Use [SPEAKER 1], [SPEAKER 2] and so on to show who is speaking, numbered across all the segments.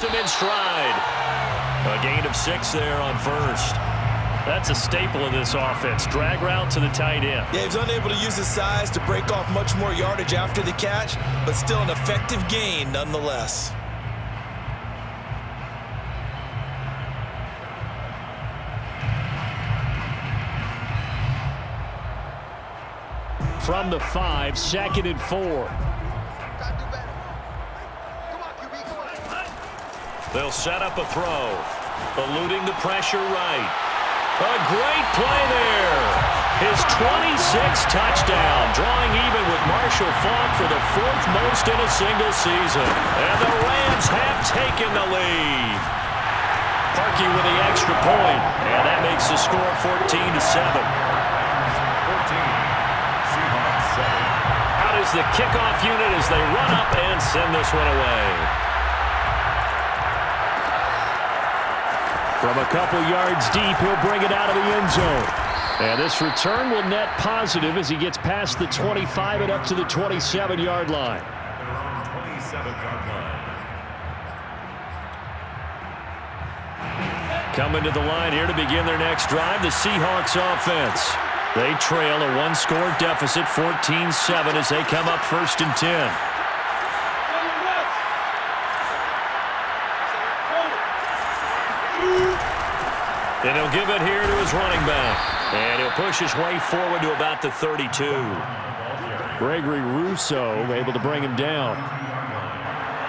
[SPEAKER 1] Him in stride. A gain of 6 there on first. That's a staple of this offense. Drag route to the tight end.
[SPEAKER 2] Yeah, he was unable to use his size to break off much more yardage after the catch, but still an effective gain nonetheless.
[SPEAKER 1] From the 5, 2nd and 4. They'll set up a throw. Eluding the pressure right. A great play there. His 26th touchdown, drawing even with Marshall Faulk for the 4th most in a single season. And the Rams have taken the lead. Parkey with the extra point, and that makes the score 14-7. Out is the kickoff unit as they run up and send this one away. From a couple yards deep, he'll bring it out of the end zone. And this return will net positive as he gets past the 25 and up to the 27-yard line. Coming to the line here to begin their next drive, the Seahawks offense. They trail a one-score deficit, 14-7, as they come up 1st and 10. And he'll give it here to his running back. And he'll push his way forward to about the 32. Gregory Rousseau able to bring him down.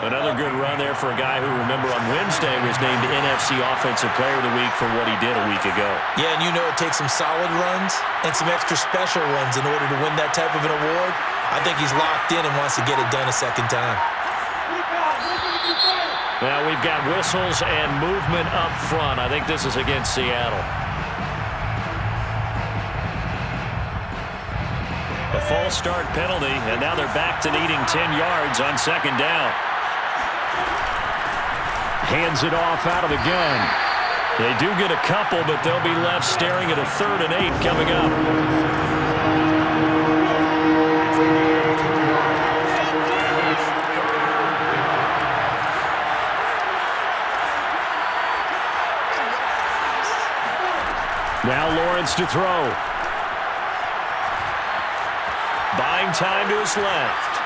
[SPEAKER 1] Another good run there for a guy who, remember, on Wednesday was named NFC Offensive Player of the Week for what he did a week ago.
[SPEAKER 2] Yeah, and you know it takes some solid runs and some extra special ones in order to win that type of an award. I think he's locked in and wants to get it done a second time.
[SPEAKER 1] Now we've got whistles and movement up front. I think this is against Seattle. A false start penalty, and now they're back to needing 10 yards on 2nd down. Hands it off out of the gun. They do get a couple, but they'll be left staring at a 3rd and 8 coming up. Now Lawrence to throw. Buying time to his left.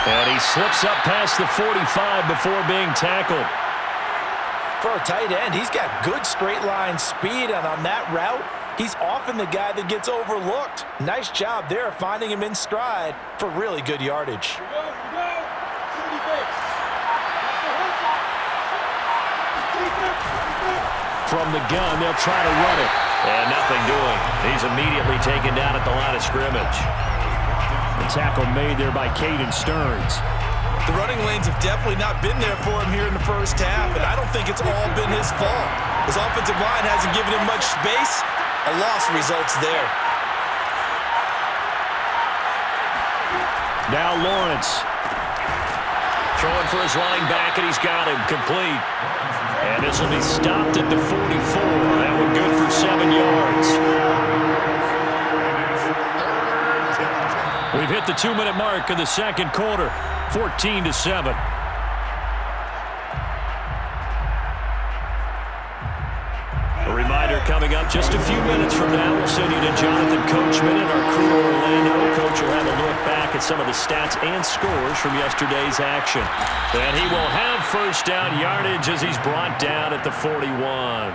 [SPEAKER 1] And he slips up past the 45 before being tackled.
[SPEAKER 2] For a tight end, he's got good straight line speed, and on that route, he's often the guy that gets overlooked. Nice job there finding him in stride for really good yardage.
[SPEAKER 1] From the gun, they'll try to run it. And nothing doing. He's immediately taken down at the line of scrimmage. The tackle made there by Caden Stearns.
[SPEAKER 2] The running lanes have definitely not been there for him here in the first half, and I don't think it's all been his fault. His offensive line hasn't given him much space. A loss results there.
[SPEAKER 1] Now Lawrence. Throwing for his line back, and he's got him complete. And this will be stopped at the 44. That one good for 7 yards. We've hit the 2-minute mark of the 2nd quarter. 14-7. A reminder coming up just a few minutes from now. We'll send you to Jonathan Coachman and our crew in Orlando. Coach will have a look back at some of the stats and scores from yesterday's action. And he will have 1st down yardage as he's brought down at the 41.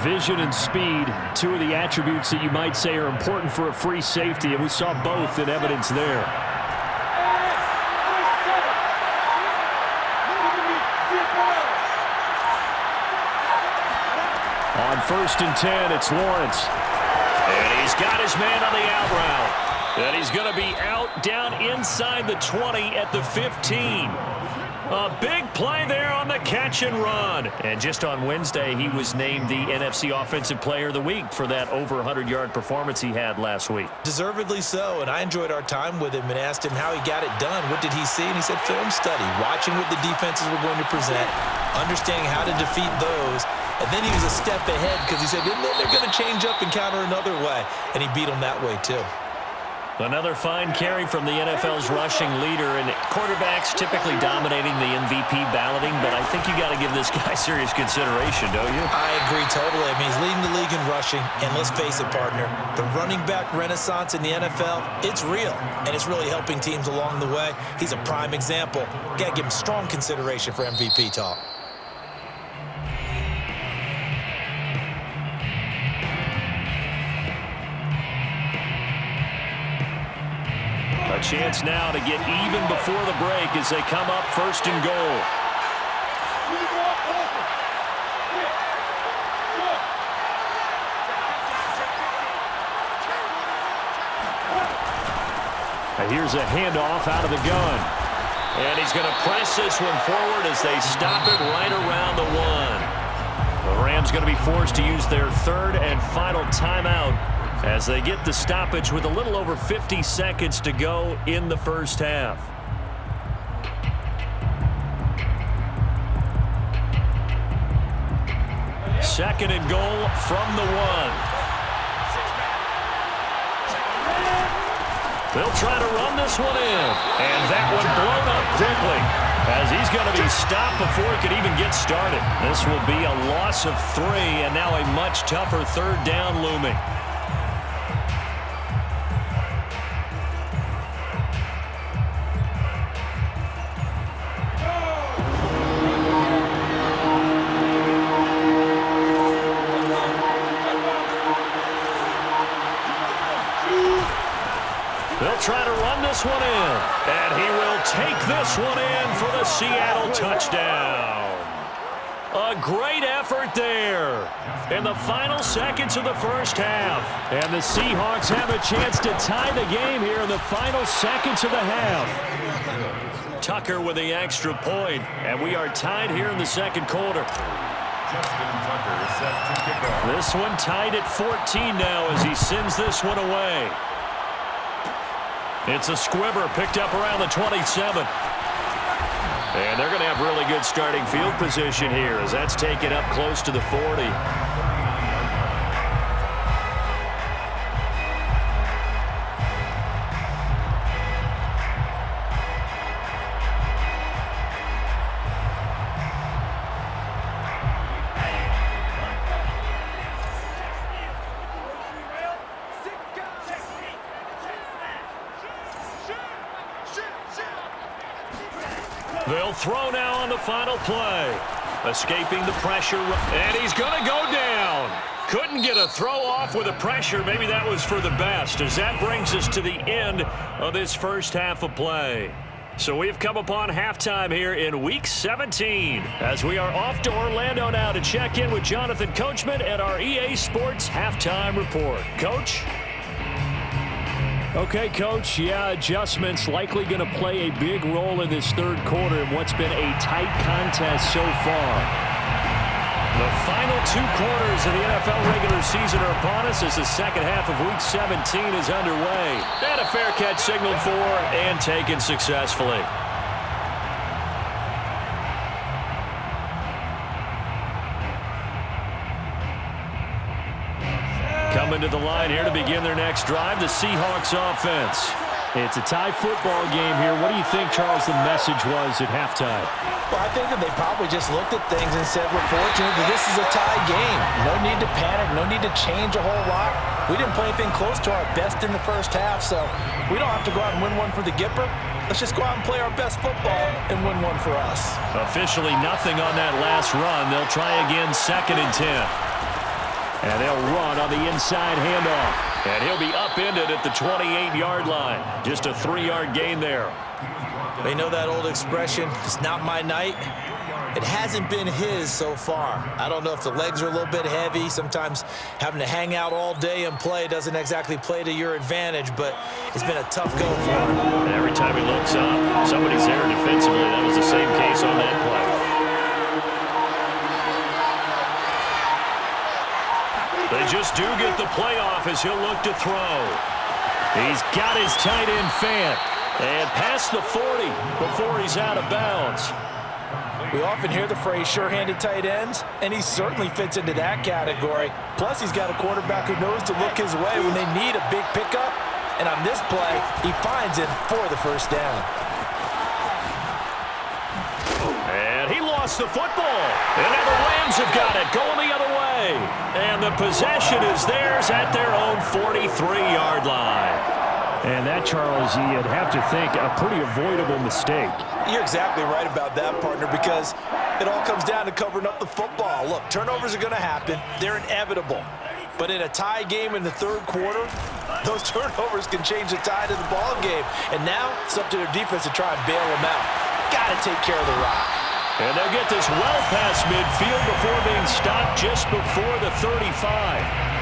[SPEAKER 1] Vision and speed, 2 of the attributes that you might say are important for a free safety, and we saw both in evidence there. On 1st and 10, it's Lawrence. And he's got his man on the out route. And he's going to be out down inside the 20 at the 15. A big play there on the catch and run. And just on Wednesday, he was named the NFC Offensive Player of the Week for that over 100-yard performance he had last week.
[SPEAKER 2] Deservedly so, and I enjoyed our time with him and asked him how he got it done. What did he see? And he said film study, watching what the defenses were going to present, understanding how to defeat those. And then he was a step ahead because he said, then they're going to change up and counter another way. And he beat them that way, too.
[SPEAKER 1] Another fine carry from the NFL's rushing leader, and quarterbacks typically dominating the MVP balloting, but I think you got to give this guy serious consideration, don't you?
[SPEAKER 2] I agree totally. I mean, he's leading the league in rushing, and let's face it, partner, the running back renaissance in the NFL, it's real, and it's really helping teams along the way. He's a prime example. Got to give him strong consideration for MVP talk.
[SPEAKER 1] A chance now to get even before the break as they come up 1st and goal. And here's a handoff out of the gun. And he's going to press this one forward as they stop it right around the 1. The Rams going to be forced to use their 3rd and final timeout as they get the stoppage with a little over 50 seconds to go in the first half. Second and goal from the 1. They'll try to run this one in. And that one blown up quickly as he's going to be stopped before it could even get started. This will be a loss of 3, and now a much tougher 3rd down looming. They'll try to run this one in, and he will take this one in for the Seattle touchdown. A great effort there in the final seconds of the first half. And the Seahawks have a chance to tie the game here in the final seconds of the half. Tucker with the extra point, and we are tied here in the second quarter. This one tied at 14 now as he sends this one away. It's a squibber picked up around the 27. And they're going to have really good starting field position here as that's taken up close to the 40. They'll throw now on the final play. Escaping the pressure, and he's going to go down. Couldn't get a throw off with the pressure. Maybe that was for the best, as that brings us to the end of this first half of play. So we've come upon halftime here in Week 17, as we are off to Orlando now to check in with Jonathan Coachman at our EA Sports Halftime Report. Coach? Okay, Coach, adjustments likely going to play a big role in this third quarter in what's been a tight contest so far. The final 2 quarters of the NFL regular season are upon us as the second half of Week 17 is underway. And a fair catch signaled for and taken successfully. Coming to the line here to begin their next drive, the Seahawks offense. It's a tie football game here. What do you think, Charles, the message was at halftime?
[SPEAKER 2] Well, I think that they probably just looked at things and said, we're fortunate that this is a tie game. No need to panic, no need to change a whole lot. We didn't play anything close to our best in the first half, so we don't have to go out and win one for the Gipper. Let's just go out and play our best football and win one for us.
[SPEAKER 1] Officially nothing on that last run. They'll try again 2nd and 10. And they'll run on the inside handoff. And he'll be upended at the 28-yard line. Just a 3-yard gain there.
[SPEAKER 2] They know that old expression, it's not my night. It hasn't been his so far. I don't know if the legs are a little bit heavy. Sometimes having to hang out all day and play doesn't exactly play to your advantage, but it's been a tough go for him.
[SPEAKER 1] And every time he looks up, somebody's there defensively. That was the same case on that play. They just do get the playoff as he'll look to throw. He's got his tight end Fant. And past the 40 before he's out of bounds.
[SPEAKER 2] We often hear the phrase sure-handed tight ends, and he certainly fits into that category. Plus, he's got a quarterback who knows to look his way when they need a big pickup. And on this play, he finds him for the first down.
[SPEAKER 1] And he lost the football. And now the Rams have got it, going the other way. And the possession is theirs at their own 43-yard line.
[SPEAKER 3] And that, Charles, you'd have to think a pretty avoidable mistake.
[SPEAKER 2] You're exactly right about that, partner, because it all comes down to covering up the football. Look, turnovers are going to happen. They're inevitable. But in a tie game in the third quarter, those turnovers can change the tide of the ball game. And now it's up to their defense to try and bail them out. Got to take care of the rock.
[SPEAKER 1] And they'll get this well past midfield before being stopped just before the 35.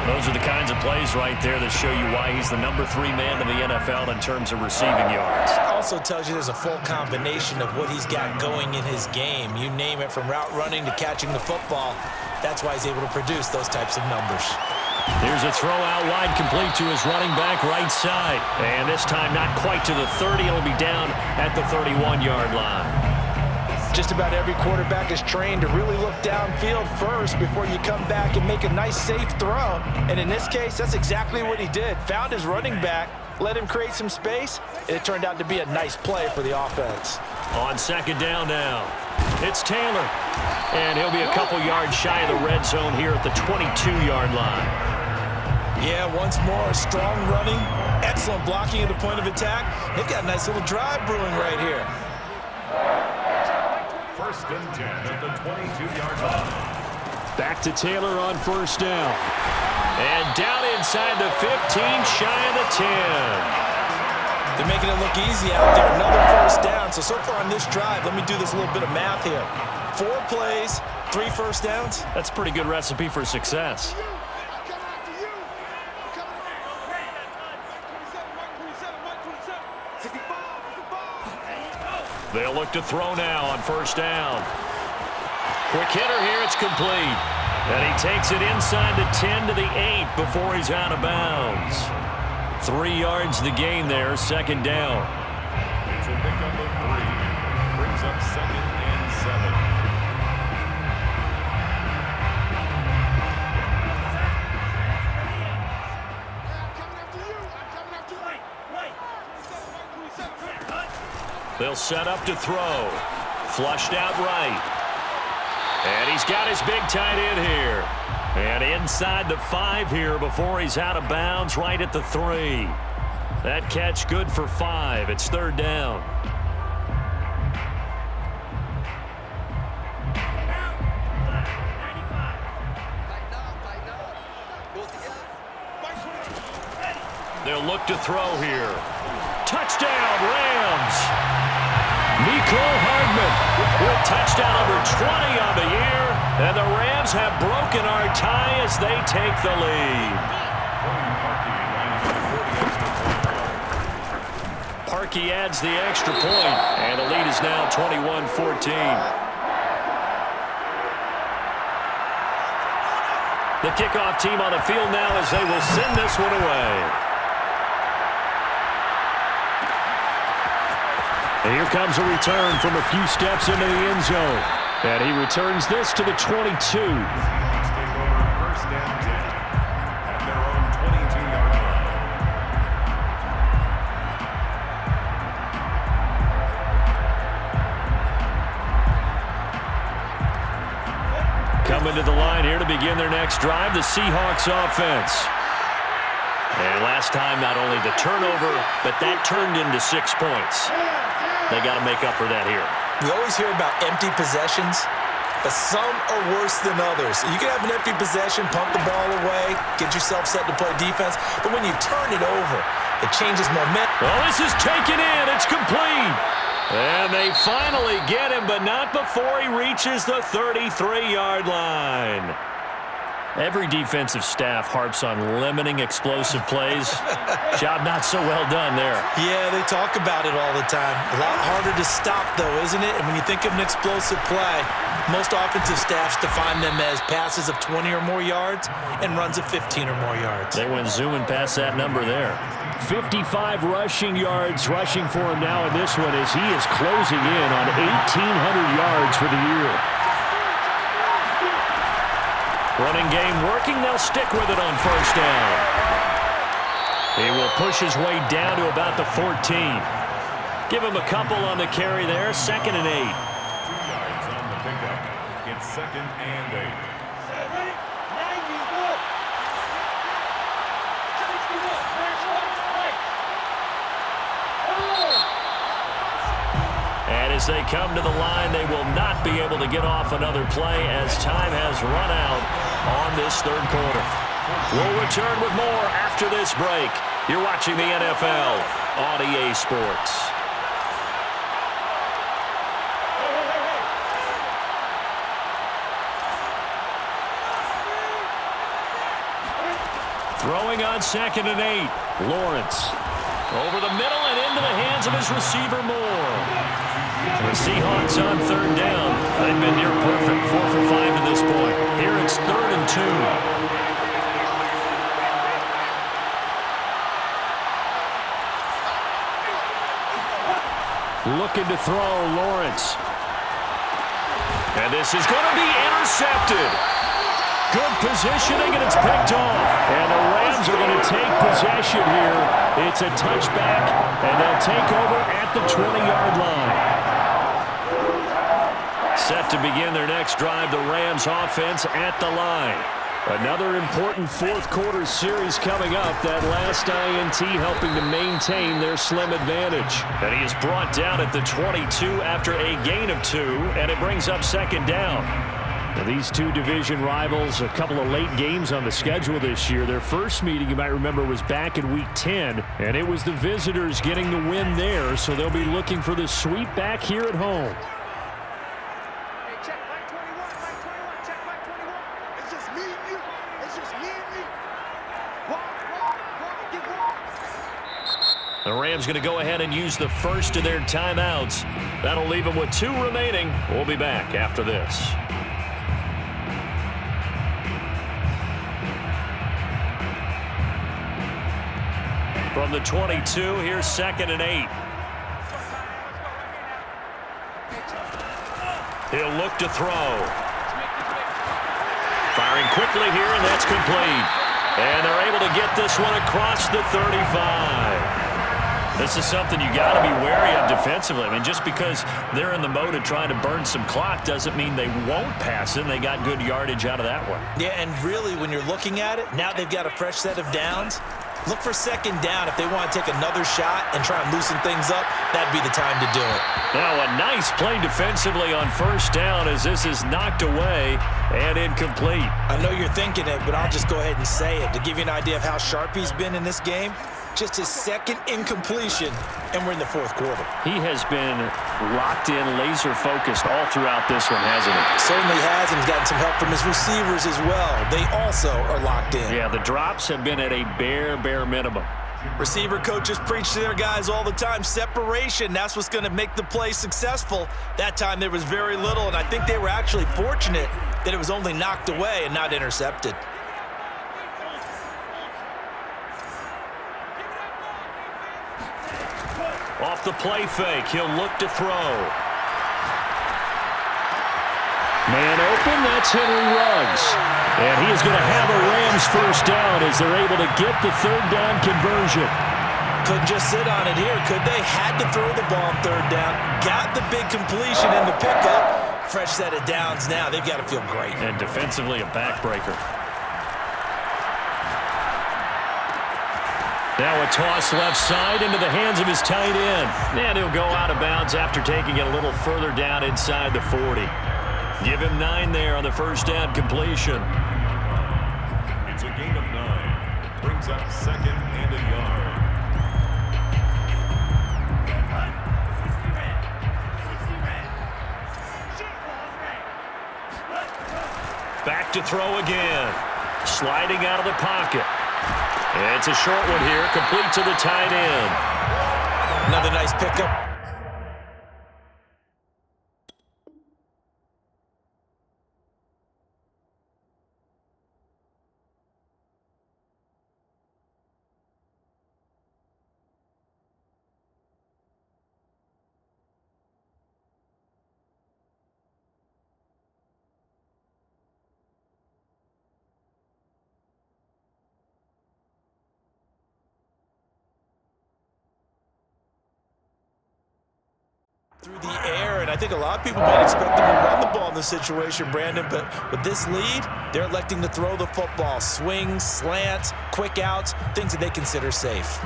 [SPEAKER 1] Those are the kinds of plays right there that show you why he's the number 3 man in the NFL in terms of receiving yards.
[SPEAKER 2] Also tells you there's a full combination of what he's got going in his game. You name it, from route running to catching the football. That's why he's able to produce those types of numbers.
[SPEAKER 1] Here's a throw out wide, complete to his running back right side. And this time not quite to the 30. It'll be down at the 31-yard line.
[SPEAKER 2] Just about every quarterback is trained to really look downfield first before you come back and make a nice, safe throw. And in this case, that's exactly what he did. Found his running back, let him create some space, and it turned out to be a nice play for the offense.
[SPEAKER 1] On second down now, it's Taylor. And he'll be a couple yards shy of the red zone here at the 22-yard line.
[SPEAKER 2] Yeah, once more, strong running, excellent blocking at the point of attack. They've got a nice little drive brewing right here.
[SPEAKER 4] First and 10 at the 22-yard line.
[SPEAKER 3] Back to Taylor on first down.
[SPEAKER 1] And down inside the 15, shy of the 10.
[SPEAKER 2] They're making it look easy out there. Another first down. So far on this drive, let me do this little bit of math here. 4 plays, 3 first downs.
[SPEAKER 1] That's a pretty good recipe for success. They'll look to throw now on first down. Quick hitter here, it's complete. And he takes it inside the 10 to the 8 before he's out of bounds. 3 yards the gain there, second down.
[SPEAKER 4] It's a pickup of 3. Brings up second and 7.
[SPEAKER 1] They'll set up to throw. Flushed out right. And he's got his big tight end here. And inside the 5 here before he's out of bounds, right at the 3. That catch good for 5. It's third down. They'll look to throw here. Touchdown, Rams! Mecole Hardman with touchdown number 20 on the year. And the Rams have broken our tie as they take the lead. Parkey adds the extra point, and the lead is now 21-14. The kickoff team on the field now as they will send this one away. And here comes a return from a few steps into the end zone. And he returns this to the 22.
[SPEAKER 4] Take over first and 10 at their own 22-yard line.
[SPEAKER 1] Coming to the line here to begin their next drive, the Seahawks offense. And last time, not only the turnover, but that turned into 6 points. They got to make up for that here.
[SPEAKER 2] We always hear about empty possessions, but some are worse than others. You can have an empty possession, pump the ball away, get yourself set to play defense, but when you turn it over, it changes momentum.
[SPEAKER 1] Well, this is taken in. It's complete. And they finally get him, but not before he reaches the 33-yard line. Every defensive staff harps on limiting explosive plays. Job not so well done there.
[SPEAKER 2] Yeah, they talk about it all the time. A lot harder to stop, though, isn't it? And when you think of an explosive play, most offensive staffs define them as passes of 20 or more yards and runs of 15 or more yards.
[SPEAKER 1] They went zooming past that number there.
[SPEAKER 3] 55 rushing yards rushing for him now in this one as he is closing in on 1,800 yards for the year.
[SPEAKER 1] Running game working. They'll stick with it on first down. He will push his way down to about the 14. Give him a couple on the carry there. 2nd and 8.
[SPEAKER 4] 2 yards on the pickup. It's 2nd and 8.
[SPEAKER 1] And as they come to the line, they will not be able to get off another play as time has run out on this 3rd quarter. We'll return with more after this break. You're watching the NFL on EA Sports. Throwing on 2nd and 8. Lawrence. Over the middle and into the hands of his receiver, Moore. The Seahawks on 3rd down. They've been near perfect, 4 for 5 to this point. Here it's 3rd and 2. Looking to throw, Lawrence. And this is going to be intercepted. Good positioning, and it's picked off. And the Rams are going to take possession here. It's a touchback, and they'll take over at the 20-yard line. Set to begin their next drive, the Rams offense at the line. Another important 4th quarter series coming up. That last INT helping to maintain their slim advantage. And he is brought down at the 22 after a gain of 2, and it brings up 2nd down. Now, these two division rivals, a couple of late games on the schedule this year. Their first meeting, you might remember, was back in Week 10, and it was the visitors getting the win there, so they'll be looking for the sweep back here at home. The Rams going to go ahead and use the first of their timeouts. That'll leave them with 2 remaining. We'll be back after this. From the 22, here's 2nd and 8. He'll look to throw. Firing quickly here, and that's complete. And they're able to get this one across the 35. This is something you got to be wary of defensively. I mean, just because they're in the mode of trying to burn some clock doesn't mean they won't pass it. And they got good yardage out of that one.
[SPEAKER 2] Yeah, and really, when you're looking at it, now they've got a fresh set of downs. Look for 2nd down. If they want to take another shot and try and loosen things up, that'd be the time to do it.
[SPEAKER 1] Now a nice play defensively on 1st down as this is knocked away and incomplete.
[SPEAKER 2] I know you're thinking it, but I'll just go ahead and say it. To give you an idea of how sharp he's been in this game, just his 2nd incompletion, and we're in the 4th quarter.
[SPEAKER 1] He has been locked in, laser-focused all throughout this one, hasn't he?
[SPEAKER 2] Certainly has, and he's gotten some help from his receivers as well. They also are locked in.
[SPEAKER 1] Yeah, the drops have been at a bare minimum.
[SPEAKER 2] Receiver coaches preach to their guys all the time, separation. That's what's going to make the play successful. That time there was very little, and I think they were actually fortunate that it was only knocked away and not intercepted.
[SPEAKER 1] Off the play fake, he'll look to throw. Man open, that's Henry Ruggs. And he is going to have a Rams 1st down as they're able to get the 3rd down conversion.
[SPEAKER 2] Couldn't just sit on it here, could they? Had to throw the ball on 3rd down. Got the big completion in the pickup. Fresh set of downs now. They've got to feel great.
[SPEAKER 1] And defensively, a backbreaker. Now a toss left side into the hands of his tight end. And he'll go out of bounds after taking it a little further down inside the 40. Give him 9 there on the 1st down completion.
[SPEAKER 4] It's a gain of 9. Brings up 2nd and a yard.
[SPEAKER 1] Back to throw again. Sliding out of the pocket. It's a short one here, complete to the tight end.
[SPEAKER 2] Another nice pickup. Through the air, and I think a lot of people might expect them to run the ball in this situation, Brandon, but with this lead, they're electing to throw the football. Swings, slants, quick outs, things that they consider safe.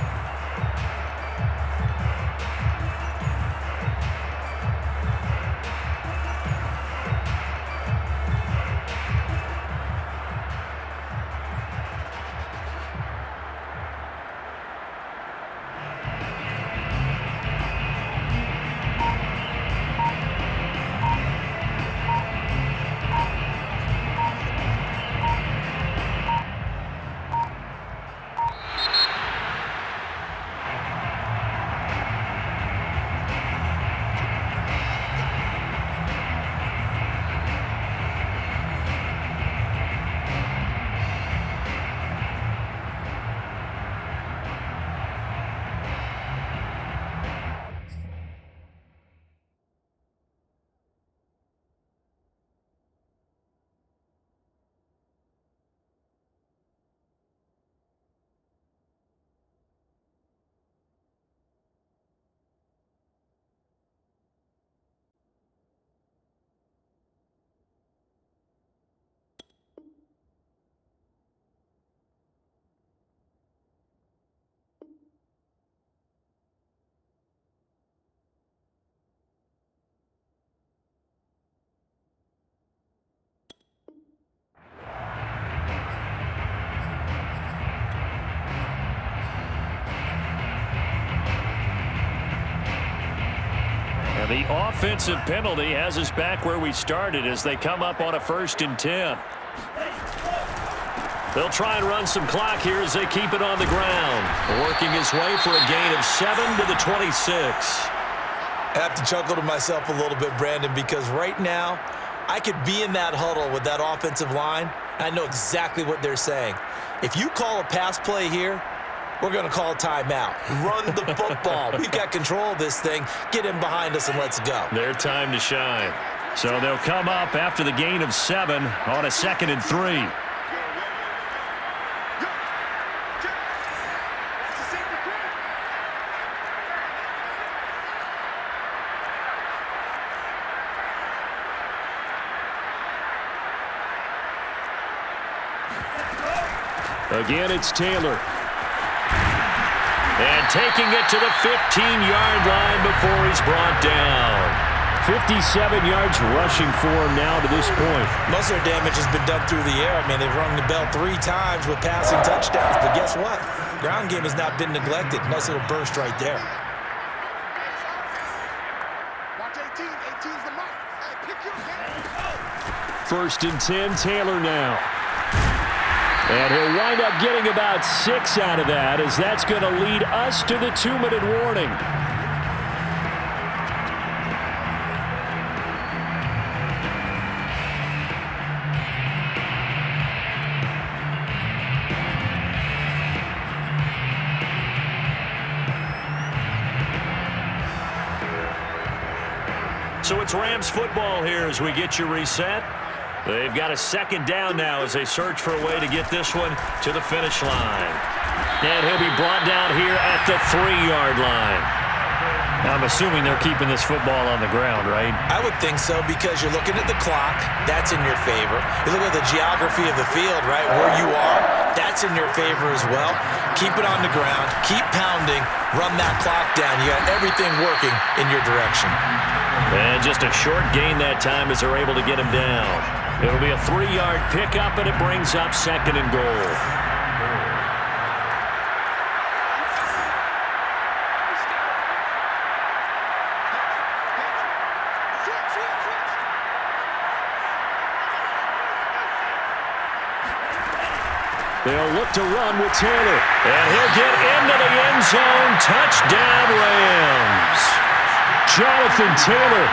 [SPEAKER 1] And the offensive penalty has us back where we started as they come up on a 1st and 10. They'll try and run some clock here as they keep it on the ground. Working his way for a gain of 7 to the 26.
[SPEAKER 2] I have to chuckle to myself a little bit, Brandon, because right now I could be in that huddle with that offensive line. I know exactly what they're saying. If you call a pass play here, we're going to call a timeout. Run the football. We've got control of this thing. Get in behind us and let's go.
[SPEAKER 1] Their time to shine. So they'll come up after the gain of 7 on a 2nd and 3.
[SPEAKER 3] Again, it's Taylor.
[SPEAKER 1] And taking it to the 15-yard line before he's brought down.
[SPEAKER 3] 57 yards rushing for him now to this point.
[SPEAKER 2] Most of their damage has been done through the air. I mean, they've rung the bell 3 times with passing touchdowns. But guess what? Ground game has not been neglected. Nice little burst right there.
[SPEAKER 5] Watch 18. 18's the mark. Hey, pick your game.
[SPEAKER 3] 1st and 10, Taylor now. And he'll wind up getting about 6 out of that, as that's going to lead us to the 2-minute warning.
[SPEAKER 1] So it's Rams football here as we get you reset. They've got a 2nd down now as they search for a way to get this one to the finish line. And he'll be brought down here at the 3-yard line. I'm assuming they're keeping this football on the ground, right?
[SPEAKER 2] I would think so, because you're looking at the clock. That's in your favor. You look at the geography of the field, right, where you are. That's in your favor as well. Keep it on the ground. Keep pounding. Run that clock down. You got everything working in your direction.
[SPEAKER 1] And just a short gain that time as they're able to get him down. It'll be a 3-yard pickup, and it brings up 2nd and goal.
[SPEAKER 3] They'll look to run with Taylor.
[SPEAKER 1] And he'll get into the end zone. Touchdown, Rams.
[SPEAKER 3] Jonathan Taylor,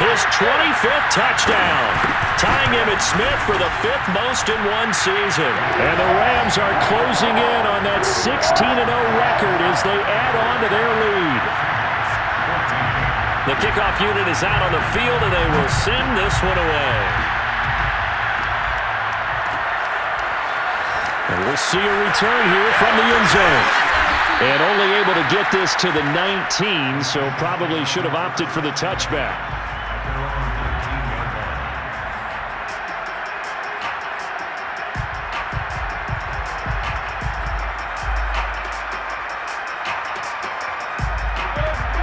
[SPEAKER 1] his 25th touchdown, tying Emmitt Smith for the 5th most in one season.
[SPEAKER 3] And the Rams are closing in on that 16-0 record as they add on to their lead.
[SPEAKER 1] The kickoff unit is out on the field, and they will send this one away.
[SPEAKER 3] And we'll see a return here from the end zone. And only able to get this to the 19, so probably should have opted for the touchback.
[SPEAKER 4] At their own 19-yard line.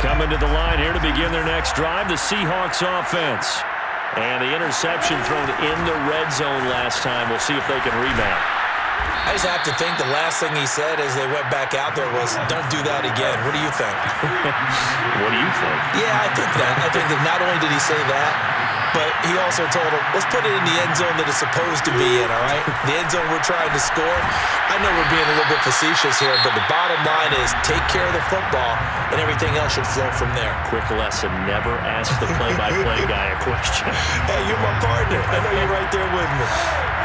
[SPEAKER 3] Coming to the line here to begin their next drive, the Seahawks offense. And the interception thrown in the red zone last time. We'll see if they can rebound.
[SPEAKER 2] I just have to think the last thing he said as they went back out there was, don't do that again. What do you think?
[SPEAKER 3] What do you think?
[SPEAKER 2] Yeah, I think that. I think that not only did he say that, but he also told him, let's put it in the end zone that it's supposed to be in, all right? The end zone we're trying to score. I know we're being a little bit facetious here, but the bottom line is take care of the football, and everything else should flow from there.
[SPEAKER 3] Quick lesson, never ask the play-by-play guy a question.
[SPEAKER 2] Hey, you're my partner. I know you're right there with me.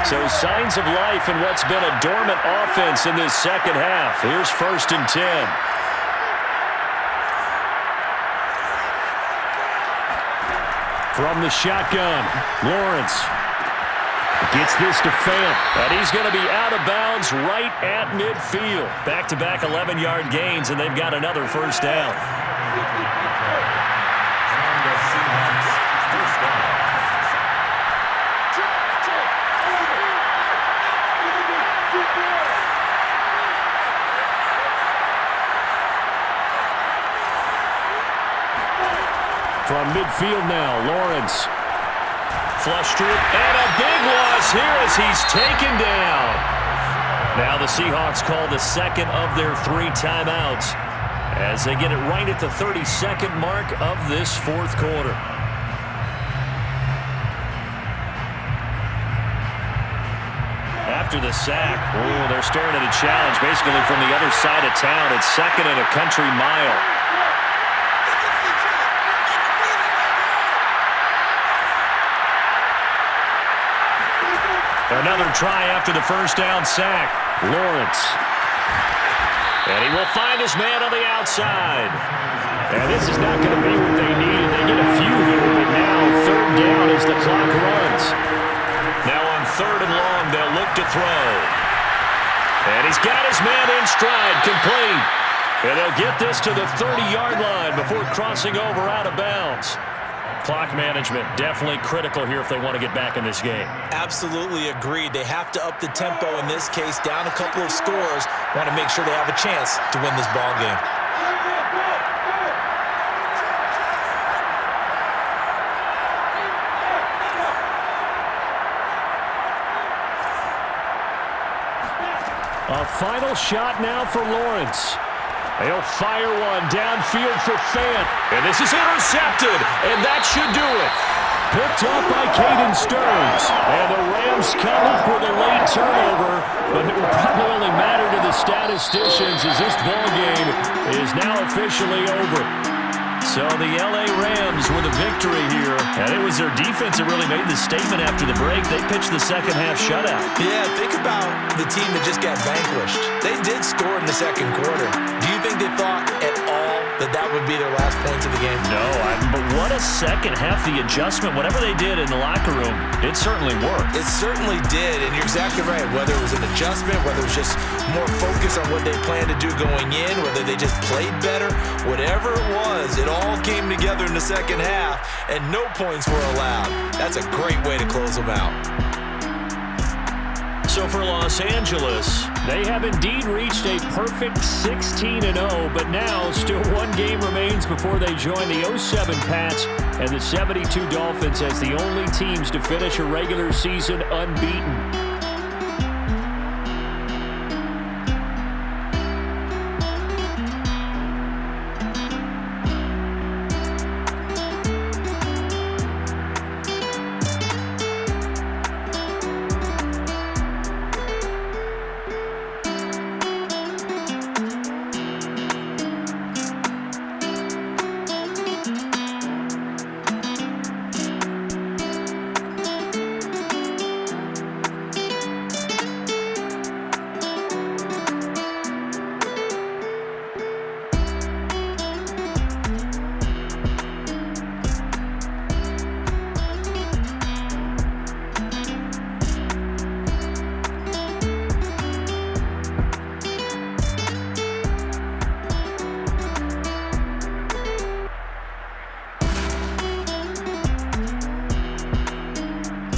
[SPEAKER 3] So signs of life in what's been a dormant offense in this second half. Here's 1st and 10. From the shotgun, Lawrence gets this to Fant, and he's going to be out of bounds right at midfield. Back-to-back 11-yard gains, and they've got another first down.
[SPEAKER 4] And the Seahawks first down.
[SPEAKER 3] From midfield now, Lawrence. Flush to it, and a big loss here as he's taken down. Now the Seahawks call the second of their 3 timeouts as they get it right at the 32nd mark of this 4th quarter. After the sack, they're staring at a challenge basically from the other side of town. It's 2nd and a country mile. Another try after the first down sack. Lawrence. And he will find his man on the outside. And this is not going to be what they need. They get a few here, but now 3rd down as the clock runs. Now on 3rd and long, they'll look to throw. And he's got his man in stride, complete. And they'll get this to the 30-yard line before crossing over out of bounds. Clock management definitely critical here if they want to get back in this game.
[SPEAKER 2] Absolutely agreed. They have to up the tempo in this case, down a couple of scores. Want to make sure they have a chance to win this ball game.
[SPEAKER 3] A final shot now for Lawrence. They'll fire one downfield for Fant. And this is intercepted, and that should do it. Picked up by Caden Stearns. And the Rams come up with a late turnover, but it will probably only matter to the statisticians as this ball game is now officially over. So the L.A. Rams with a victory here. And it was their defense that really made the statement after the break. They pitched the second half shutout.
[SPEAKER 2] Yeah, think about the team that just got vanquished. They did score in the second quarter. Do you think they thought at all that would be their last points of the game?
[SPEAKER 1] No, but what a second half. The adjustment, whatever they did in the locker room, it certainly worked.
[SPEAKER 2] It certainly did, and you're exactly right. Whether it was an adjustment, whether it was just more focus on what they planned to do going in, whether they just played better, whatever it was, it all came together in the second half, and no points were allowed. That's a great way to close them out.
[SPEAKER 3] So for Los Angeles, they have indeed reached a perfect 16-0, but now still one game remains before they join the 07 Pats and the 72 Dolphins as the only teams to finish a regular season unbeaten.